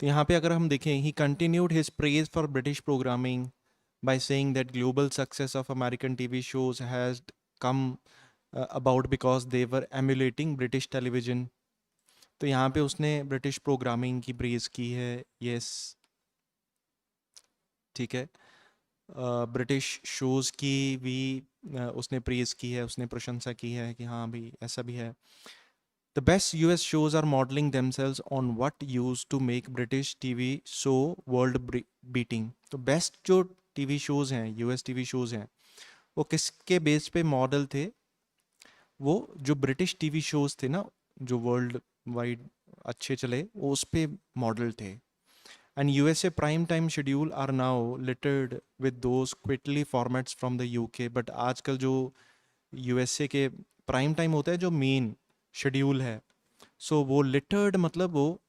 तो यहाँ पे अगर हम देखें, ही continued his praise for British programming by saying that global success of American TV shows has come about because they were emulating British television. तो यहाँ पे उसने ब्रिटिश प्रोग्रामिंग की प्रेज की है, यस, ठीक है। ब्रिटिश शोज़ की भी उसने प्रेज की है, उसने प्रशंसा की है कि हाँ भाई ऐसा भी है। The best US shows are modeling themselves on what used to make British TV show world beating. तो बेस्ट जो टीवी शोज़ हैं, यूएस टीवी शोज़ हैं, वो किसके बेस पे मॉडल थे, वो जो ब्रिटिश टीवी शोज़ थे ना जो वर्ल्ड वाइड अच्छे चले, वो उस पे मॉडल थे। And USA prime time schedule are now littered with those quickly formats from the UK, but आजकल जो यूएसए के प्राइम टाइम होता है जो मेन शेड्यूल है, सो वो लिटर्ड मतलब वो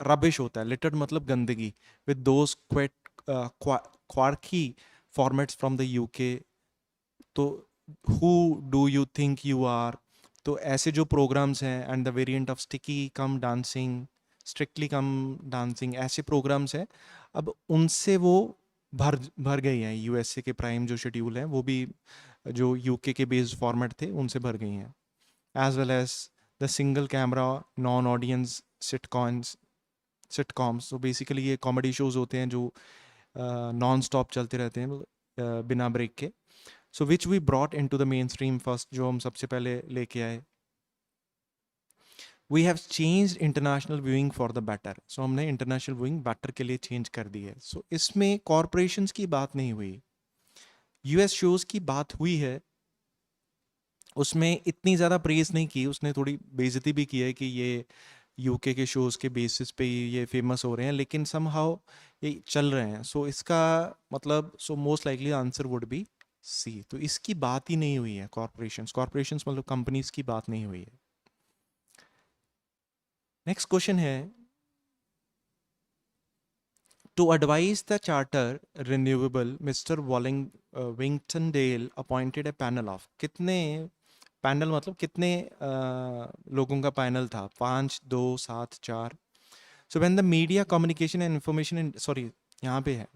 रबिश होता है, लिटर्ड मतलब गंदगी, with those quaint quirky formats from the UK. तो who do you think you are, तो ऐसे जो प्रोग्राम्स हैं, and the variant of sticky come dancing, strictly come dancing, ऐसे प्रोग्राम्स हैं। अब उनसे वो भर भर गई हैं, यूएसए के प्राइम जो शेड्यूल हैं वो भी जो यूके के बेस्ड फॉर्मेट थे उनसे भर गई हैं, as well as the single camera non audience sitcoms. तो बेसिकली ये कॉमेडी शोज होते हैं जो नॉन स्टॉप चलते रहते हैं बिना ब्रेक के। So which we brought into the mainstream first, जो हम सबसे पहले लेके आए। We have change international viewing for the better, so हमने इंटरनेशनल व्यूइंग बेटर के लिए चेंज कर दी है। सो इसमें कॉरपोरेशंस की बात नहीं हुई, यूएस शोज की बात हुई है। उसमें इतनी ज़्यादा प्रेज नहीं की, उसने थोड़ी बेइज्जती भी की है कि ये यूके के शोज के बेसिस पे ही ये फेमस हो रहे हैं, लेकिन समहाउ ये चल रहे हैं। सो इसका मतलब, so most likely answer would be C. तो इसकी बात ही नहीं हुई है, कॉरपोरेशंस मतलब कंपनीज की बात नहीं हुई है। नेक्स्ट क्वेश्चन है, to advise the charter renewable mister Wington Dale appointed a panel of, कितने पैनल मतलब कितने लोगों का पैनल था, 5, 2, 7, 4। So when the media communication and information, sorry यहाँ पे है,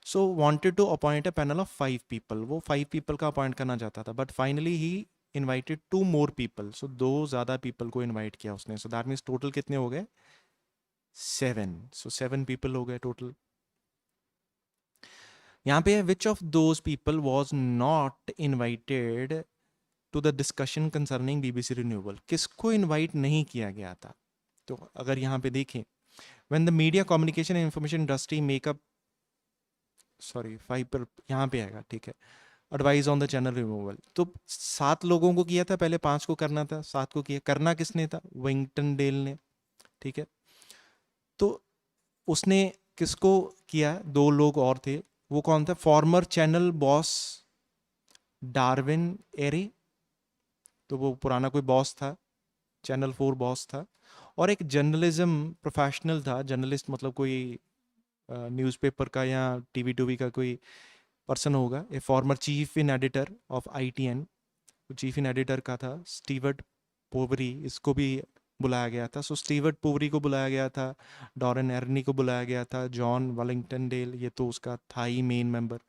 so wanted to appoint a panel of 5 people, वो 5 पीपल का अपॉइंट करना चाहता था, but finally he invited 2 more people, so 2 ज़्यादा पीपल को इनवाइट किया उसने। सो दैट मीन्स टोटल कितने हो गए, 7। सो 7 पीपल हो गए टोटल। यहाँ पे है, which of those people was not invited to the discussion concerning BBC renewable, किसको इन्वाइट नहीं किया गया था। तो अगर यहाँ पे देखें, when the media communication and information industry makeup, sorry 5 पर यहाँ पे आएगा, ठीक है, advice on the channel removal, तो 7 लोगों को किया था, पहले 5 को करना था, 7 को किया, करना किसने था, विंगटन डेल ने, ठीक है। तो उसने किसको किया, 2 लोग और थे, वो कौन था, फॉर्मर चैनल बॉस डार्विन एरी, तो वो पुराना कोई बॉस था, चैनल 4 बॉस था, और एक जर्नलिज्म प्रोफेशनल था, जर्नलिस्ट मतलब कोई न्यूज़पेपर का या टीवी टूवी का कोई पर्सन होगा, ए former chief in editor of ITM, chief in editor का था स्टीवर्ट पोवरी, इसको भी बुलाया गया था। सो स्टीवर्ट पोवरी को बुलाया गया था, डॉरन एर्नी को बुलाया गया था, जॉन वेलिंगटन डेल, ये तो उसका था ही मेन मेंबर।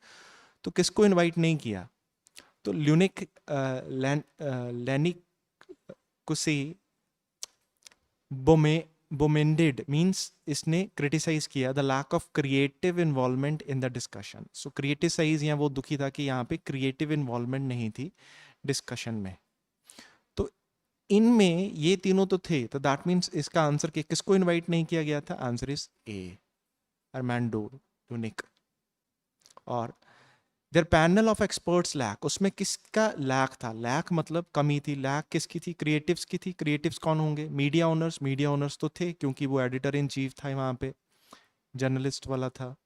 तो किसको इनवाइट नहीं किया, तो ल्यूनिक लैनिक कुसी बोमे बोमेंडेड मीन्स, इसने क्रिटिसाइज किया the lack of creative involvement in the discussion. So criticise, यहाँ वो दुखी था कि यहाँ पे क्रिएटिव इन्वॉल्वमेंट नहीं थी डिस्कशन में। तो इनमें ये तीनों तो थे, तो दैट मीन्स इसका आंसर किसको इनवाइट नहीं किया गया था, आंसर इज ए, अरमांडो ल्यूनिक। और their panel of experts lack, उसमें किसका लैक था, लैक मतलब कमी थी, लैक किसकी थी, क्रिएटिव्स की थी। क्रिएटिव्स कौन होंगे, मीडिया ओनर्स, मीडिया ओनर्स तो थे क्योंकि वो एडिटर इन चीफ था वहाँ पे, जर्नलिस्ट वाला था,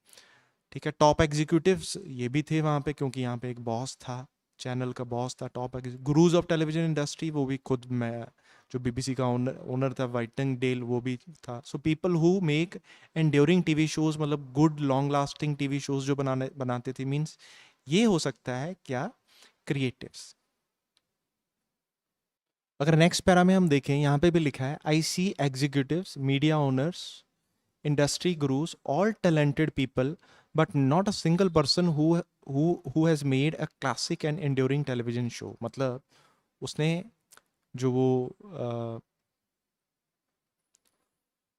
ठीक है। टॉप एग्जीक्यूटिव्स ये भी थे वहाँ पे क्योंकि यहाँ पे एक बॉस था, चैनल का बॉस था, top gurus of television industry, वो भी खुद मैं, जो बीबीसी का ओनर था वाइटन डेल, वो भी था। So people who make enduring TV shows, मतलब good long lasting TV shows जो बनाते थे, मीन्स ये हो सकता है क्या, क्रिएटिव्स। अगर नेक्स्ट पैरा में हम देखें, यहाँ पे भी लिखा है, I C executives, media owners, industry gurus, all talented people, but not a single person who has made a classic and enduring television show। मतलब उसने जो वो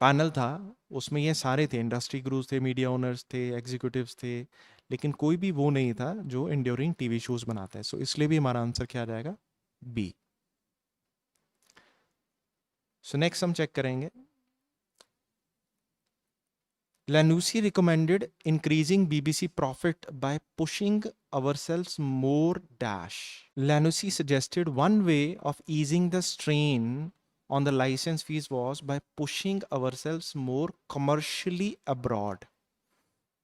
पैनल था उसमें ये सारे थे, इंडस्ट्री गुरुज थे, मीडिया ओनर्स थे, एग्जीक्यूटिव्स थे, लेकिन कोई भी वो नहीं था जो एंड्योरिंग टीवी शोज बनाता है। सो इसलिए भी हमारा आंसर क्या आ जाएगा, बी। सो नेक्स्ट हम चेक करेंगे, Lanucci recommended increasing BBC profit by pushing ourselves more dash. Lanucci suggested one way of easing the strain on the license fees was by pushing ourselves more commercially abroad.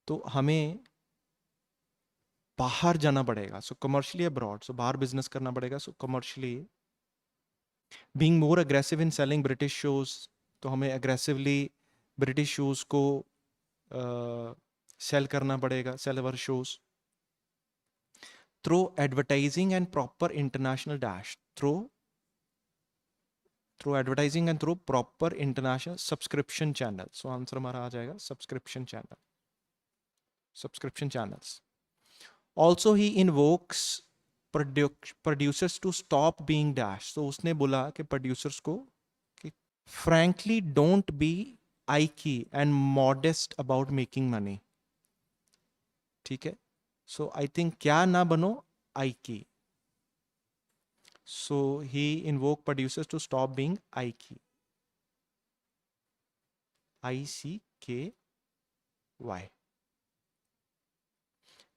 तो हमें बाहर जाना पड़ेगा, so commercially abroad, सो बाहर business करना पड़ेगा, so commercially being more aggressive in selling British shows, तो हमें अग्रेसिवली ब्रिटिश शोज को सेल करना पड़ेगा, sell our shows through advertising and proper international dash, through advertising and through proper international subscription channel. So answer हमारा आ जाएगा subscription channel, subscription channels. Also he invokes producers to stop being dash, तो उसने बोला कि producers को कि frankly don't be icky and modest about making money. ठीक है, सो आई थिंक क्या ना बनो, icky. So he invoke producers to stop being icky, ICKY,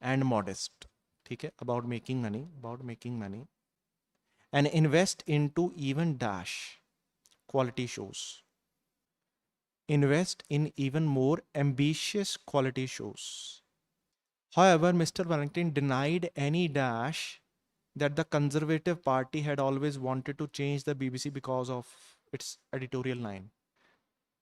and modest. ठीक है, about making money, about making money and invest into even dash quality shows, invest in even more ambitious quality shows. However, Mr. Wellington denied any dash that the Conservative Party had always wanted to change the BBC because of its editorial line.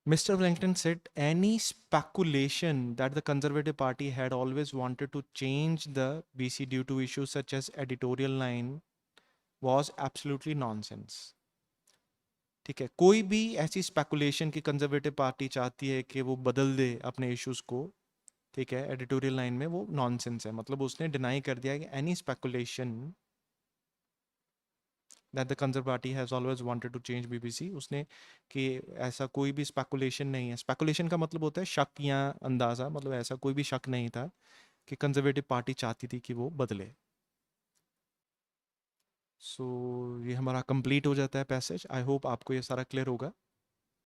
Mr. Wellington said any speculation that the Conservative Party had always wanted to change the BC due to issues such as editorial line was absolutely nonsense. ठीक है, कोई भी ऐसी speculation की conservative party चाहती है कि वो बदल दे अपने इश्यूज को, ठीक है, एडिटोरियल लाइन में, वो नॉनसेंस है। मतलब उसने डिनाई कर दिया कि any speculation that the Conservative Party has always wanted to change BBC, उसने कि ऐसा कोई भी स्पेकुलेशन नहीं है। स्पेकुलेशन का मतलब होता है शक या अंदाजा, मतलब ऐसा कोई भी शक नहीं था कि कंजर्वेटिव पार्टी चाहती थी कि वो बदले। सो ये हमारा कंप्लीट हो जाता है पैसेज। आई होप आपको ये सारा क्लियर होगा।